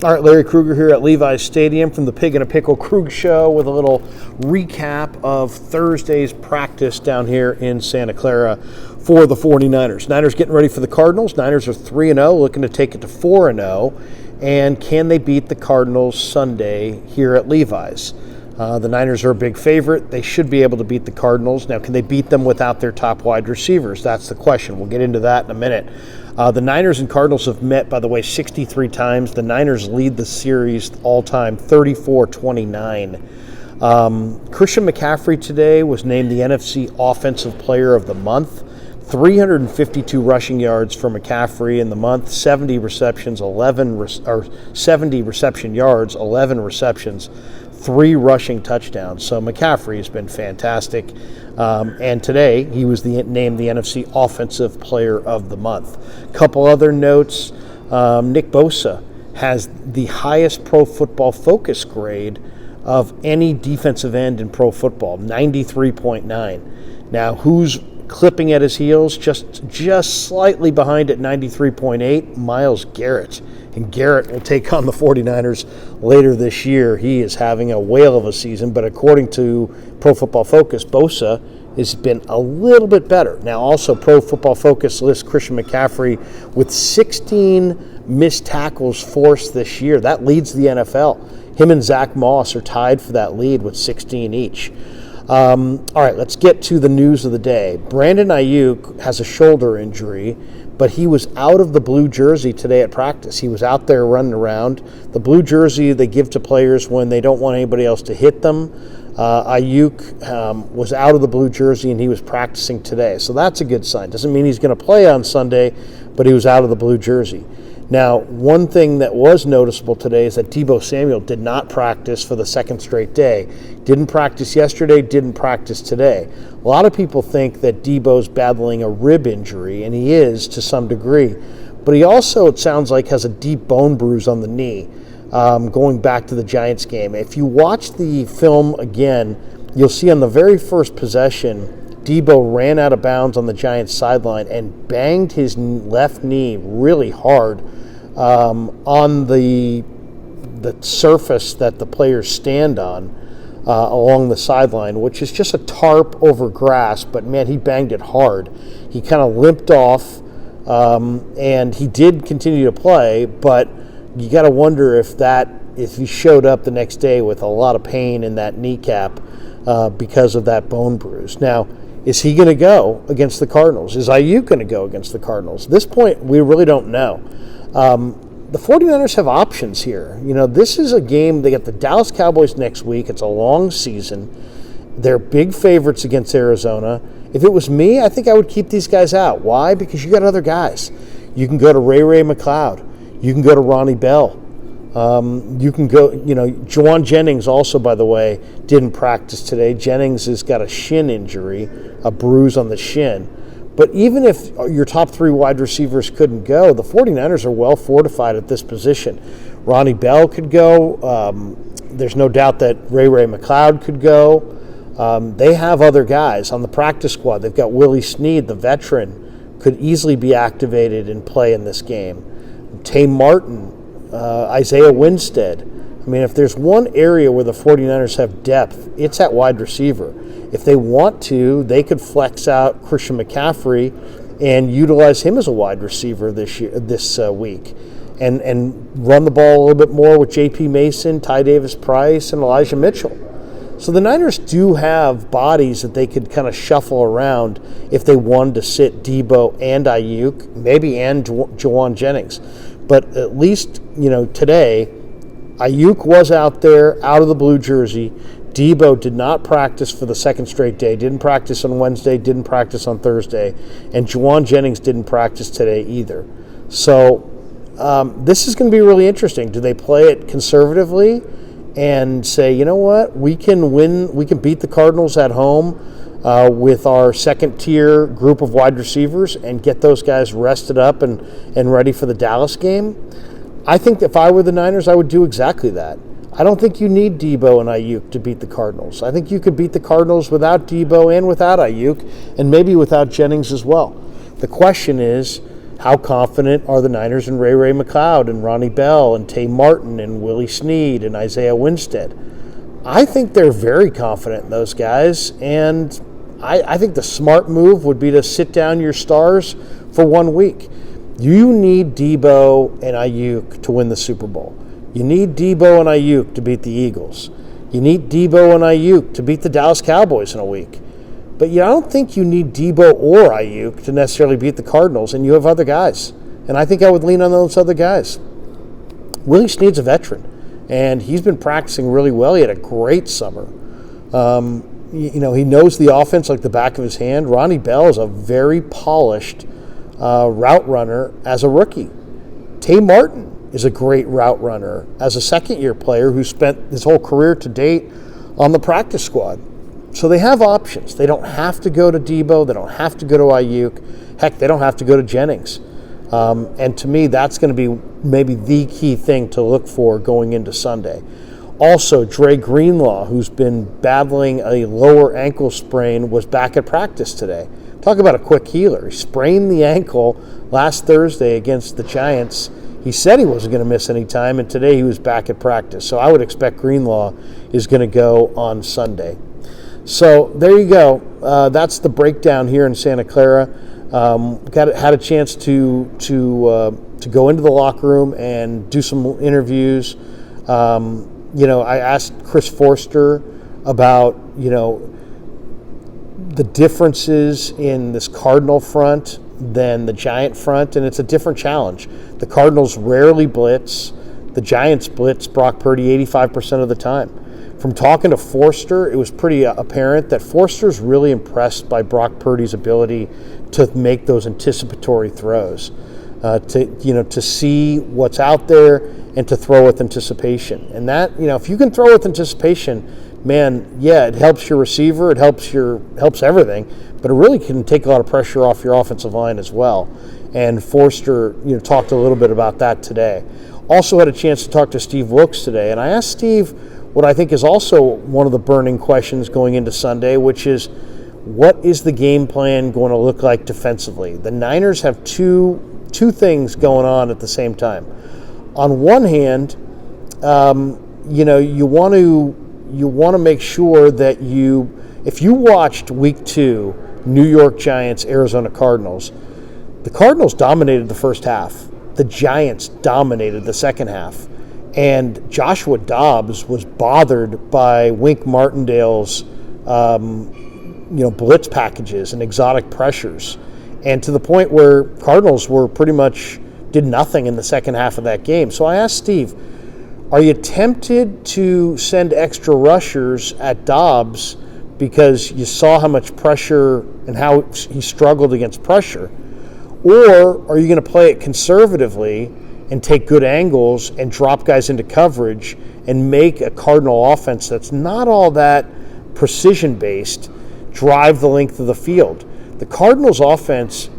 All right, Larry Krueger here at Levi's Stadium from the Pig and a Pickle Krug Show with a little recap of Thursday's practice down here in Santa Clara for the 49ers. Niners getting ready for the Cardinals. Niners are 3-0, looking to take it to 4-0. And can they beat the Cardinals Sunday here at Levi's? The Niners are a big favorite. They should be able to beat the Cardinals. Now, can they beat them without their top wide receivers? That's the question. We'll get into that in a minute. The Niners and Cardinals have met, by the way, 63 times. The Niners lead the series all-time 34-29. Christian McCaffrey today was named the NFC Offensive Player of the Month. 352 rushing yards for McCaffrey in the month, 70 receptions, 70 reception yards, 11 receptions, 3 rushing touchdowns. So McCaffrey has been fantastic. And today he was named the NFC Offensive Player of the Month. Couple other notes. Nick Bosa has the highest Pro Football Focus grade of any defensive end in pro football, 93.9. Now, who's clipping at his heels? Just slightly behind at 93.8, Myles Garrett. And Garrett will take on the 49ers later this year. He is having a whale of a season, but according to Pro Football Focus, Bosa has been a little bit better. Now, also, Pro Football Focus lists Christian McCaffrey with 16 missed tackles forced this year. That leads the NFL. Him and Zach Moss are tied for that lead with 16 each. All right, let's get to the news of the day. Brandon Aiyuk has a shoulder injury, but he was out of the blue jersey today at practice. He was out there running around. The blue jersey they give to players when they don't want anybody else to hit them. Aiyuk was out of the blue jersey, and he was practicing today. So that's a good sign. Doesn't mean he's going to play on Sunday, but he was out of the blue jersey. Now, one thing that was noticeable today is that Deebo Samuel did not practice for the second straight day. Didn't practice yesterday, didn't practice today. A lot of people think that Deebo's battling a rib injury, and he is to some degree. But he also, it sounds like, has a deep bone bruise on the knee going back to the Giants game. If you watch the film again, you'll see on the very first possession, Deebo ran out of bounds on the Giants sideline and banged his left knee really hard on the surface that the players stand on along the sideline, which is just a tarp over grass, but man, he banged it hard. He kind of limped off, and he did continue to play, but you got to wonder if he showed up the next day with a lot of pain in that kneecap because of that bone bruise. Now, is he going to go against the Cardinals? Is Aiyuk going to go against the Cardinals? At this point, we really don't know. The 49ers have options here. You know, this is a game. They got the Dallas Cowboys next week. It's a long season. They're big favorites against Arizona. If it was me, I think I would keep these guys out. Why? Because you got other guys. You can go to Ray McCloud. You can go to Ronnie Bell. You can go, Jennings also, by the way, didn't practice today. Jennings has got a shin injury, a bruise on the shin. But even if your top 3 wide receivers couldn't go, the 49ers are well fortified at this position. Ronnie Bell could go. There's no doubt that Ray McCloud could go. They have other guys on the practice squad. They've got Willie Snead, the veteran, could easily be activated and play in this game. Tay Martin, Isaiah Winstead. I mean, if there's one area where the 49ers have depth, it's at wide receiver. If they want to, they could flex out Christian McCaffrey and utilize him as a wide receiver this week and run the ball a little bit more with J.P. Mason, Ty Davis-Price, and Elijah Mitchell. So the Niners do have bodies that they could kind of shuffle around if they wanted to sit Deebo and Aiyuk, maybe and Juwan Jennings. But at least, today, Aiyuk was out there, out of the blue jersey. Deebo did not practice for the second straight day. Didn't practice on Wednesday, didn't practice on Thursday. And Juwan Jennings didn't practice today either. So this is going to be really interesting. Do they play it conservatively and say, you know what, we can win, we can beat the Cardinals at home with our second-tier group of wide receivers and get those guys rested up and ready for the Dallas game? I think if I were the Niners, I would do exactly that. I don't think you need Deebo and Aiyuk to beat the Cardinals. I think you could beat the Cardinals without Deebo and without Aiyuk, and maybe without Jennings as well. The question is, How confident are the Niners in Ray McLeod and Ronnie Bell and Tay Martin and Willie Snead and Isaiah Winstead? I think they're very confident in those guys, and I think the smart move would be to sit down your stars for 1 week. You need Deebo and Aiyuk to win the Super Bowl. You need Deebo and Aiyuk to beat the Eagles. You need Deebo and Aiyuk to beat the Dallas Cowboys in a week. But I don't think you need Deebo or Aiyuk to necessarily beat the Cardinals, and you have other guys. And I think I would lean on those other guys. Willie Snead's a veteran, and he's been practicing really well. He had a great summer. He knows the offense like the back of his hand. Ronnie Bell is a very polished route runner as a rookie. Tay Martin is a great route runner as a second-year player who spent his whole career to date on the practice squad. So they have options. They don't have to go to Deebo. They don't have to go to Aiyuk. Heck, they don't have to go to Jennings. And to me, that's going to be maybe the key thing to look for going into Sunday. Also, Dre Greenlaw, who's been battling a lower ankle sprain, was back at practice today. Talk about a quick healer. He sprained the ankle last Thursday against the Giants. He said he wasn't going to miss any time, and today he was back at practice. So I would expect Greenlaw is going to go on Sunday. So there you go. That's the breakdown here in Santa Clara. Had a chance to go into the locker room and do some interviews. I asked Chris Forster about the differences in this Cardinal front than the Giant front, and it's a different challenge. The Cardinals rarely blitz. The Giants blitz Brock Purdy 85% of the time. From talking to Forster, it was pretty apparent that Forster's really impressed by Brock Purdy's ability to make those anticipatory throws, to see what's out there and to throw with anticipation. And that, if you can throw with anticipation, man, yeah, it helps your receiver, it helps everything, but it really can take a lot of pressure off your offensive line as well. And Forster, talked a little bit about that today. Also had a chance to talk to Steve Wilkes today, and I asked Steve what I think is also one of the burning questions going into Sunday, which is, what is the game plan going to look like defensively? The Niners have two things going on at the same time. On one hand, you want to make sure that if you watched Week 2, New York Giants, Arizona Cardinals, the Cardinals dominated the first half. The Giants dominated the second half. And Joshua Dobbs was bothered by Wink Martindale's, blitz packages and exotic pressures, and to the point where Cardinals were pretty much did nothing in the second half of that game. So I asked Steve, are you tempted to send extra rushers at Dobbs because you saw how much pressure and how he struggled against pressure? Or are you going to play it conservatively and take good angles and drop guys into coverage and make a Cardinal offense that's not all that precision-based drive the length of the field? The Cardinals' offense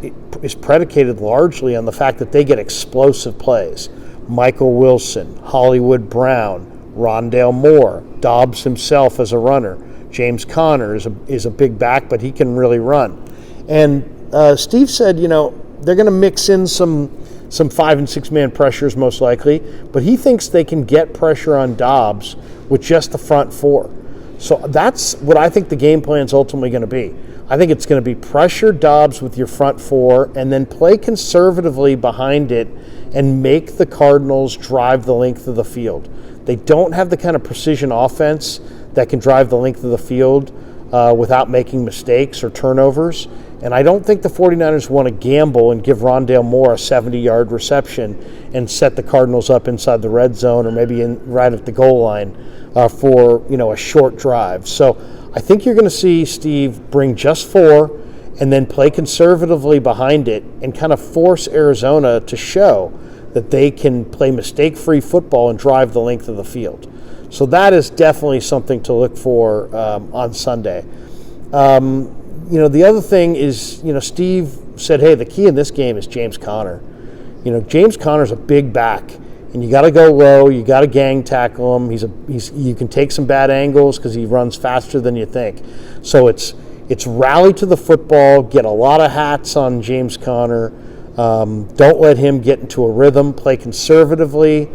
is predicated largely on the fact that they get explosive plays. Michael Wilson, Hollywood Brown, Rondale Moore, Dobbs himself as a runner. James Conner is a big back, but he can really run. And Steve said, they're going to mix in some 5 and 6 man pressures most likely, but he thinks they can get pressure on Dobbs with just the front four. So that's what I think the game plan is ultimately going to be. I think it's going to be pressure Dobbs with your front four and then play conservatively behind it and make the Cardinals drive the length of the field. They don't have the kind of precision offense that can drive the length of the field without making mistakes or turnovers. And I don't think the 49ers want to gamble and give Rondale Moore a 70-yard reception and set the Cardinals up inside the red zone or maybe right at the goal line for a short drive. So I think you're going to see Steve bring just 4 and then play conservatively behind it and kind of force Arizona to show that they can play mistake-free football and drive the length of the field. So that is definitely something to look for on Sunday. The other thing is, Steve said, hey, the key in this game is James Conner. James Conner's a big back, and you got to go low. You got to gang tackle him. You can take some bad angles because he runs faster than you think. So it's rally to the football, get a lot of hats on James Conner, Don't let him get into a rhythm. Play conservatively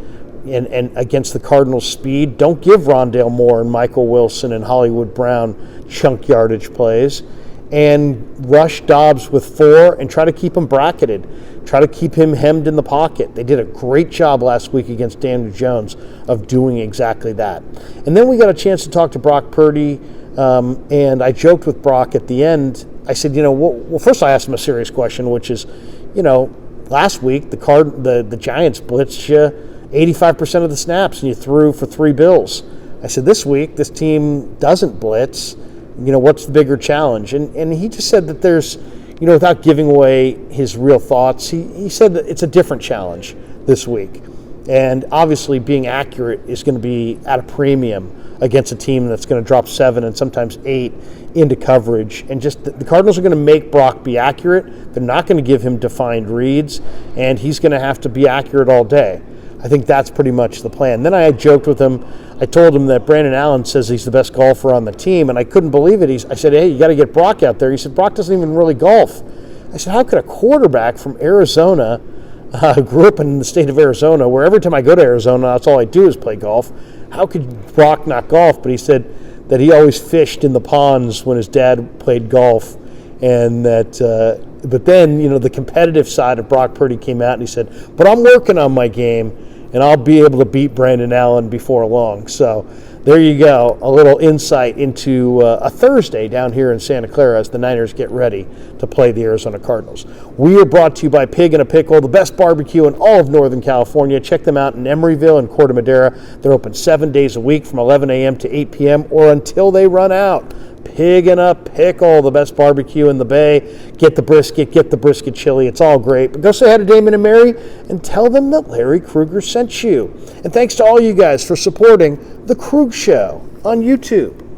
and against the Cardinals' speed. Don't give Rondale Moore and Michael Wilson and Hollywood Brown chunk yardage plays. And rush Dobbs with 4 and try to keep him bracketed. Try to keep him hemmed in the pocket. They did a great job last week against Daniel Jones of doing exactly that. And then we got a chance to talk to Brock Purdy, and I joked with Brock at the end. I said, well, first I asked him a serious question, which is, last week the Giants blitzed you 85% of the snaps and you threw for 3 bills. I said, this week this team doesn't blitz. What's the bigger challenge? And he just said that there's, without giving away his real thoughts, he said that it's a different challenge this week. And obviously being accurate is going to be at a premium against a team that's going to drop 7 and sometimes 8 into coverage. And just the Cardinals are going to make Brock be accurate. They're not going to give him defined reads, and he's going to have to be accurate all day. I think that's pretty much the plan. Then I had joked with him. I told him that Brandon Allen says he's the best golfer on the team, and I couldn't believe it. I said, hey, you got to get Brock out there. He said, Brock doesn't even really golf. I said, how could a quarterback from Arizona, who grew up in the state of Arizona, where every time I go to Arizona, that's all I do is play golf, how could Brock not golf? But he said that he always fished in the ponds when his dad played golf, and that but then, the competitive side of Brock Purdy came out, and he said, but I'm working on my game, and I'll be able to beat Brandon Allen before long. So there you go, a little insight into a Thursday down here in Santa Clara as the Niners get ready to play the Arizona Cardinals. We are brought to you by Pig and a Pickle, the best barbecue in all of Northern California. Check them out in Emeryville and Corte Madera. They're open 7 days a week from 11 a.m. to 8 p.m. or until they run out. Pig and a Pickle, the best barbecue in the Bay. Get the brisket chili. It's all great. But go say hi to Damon and Mary and tell them that Larry Krueger sent you. And thanks to all you guys for supporting The Krug Show on YouTube.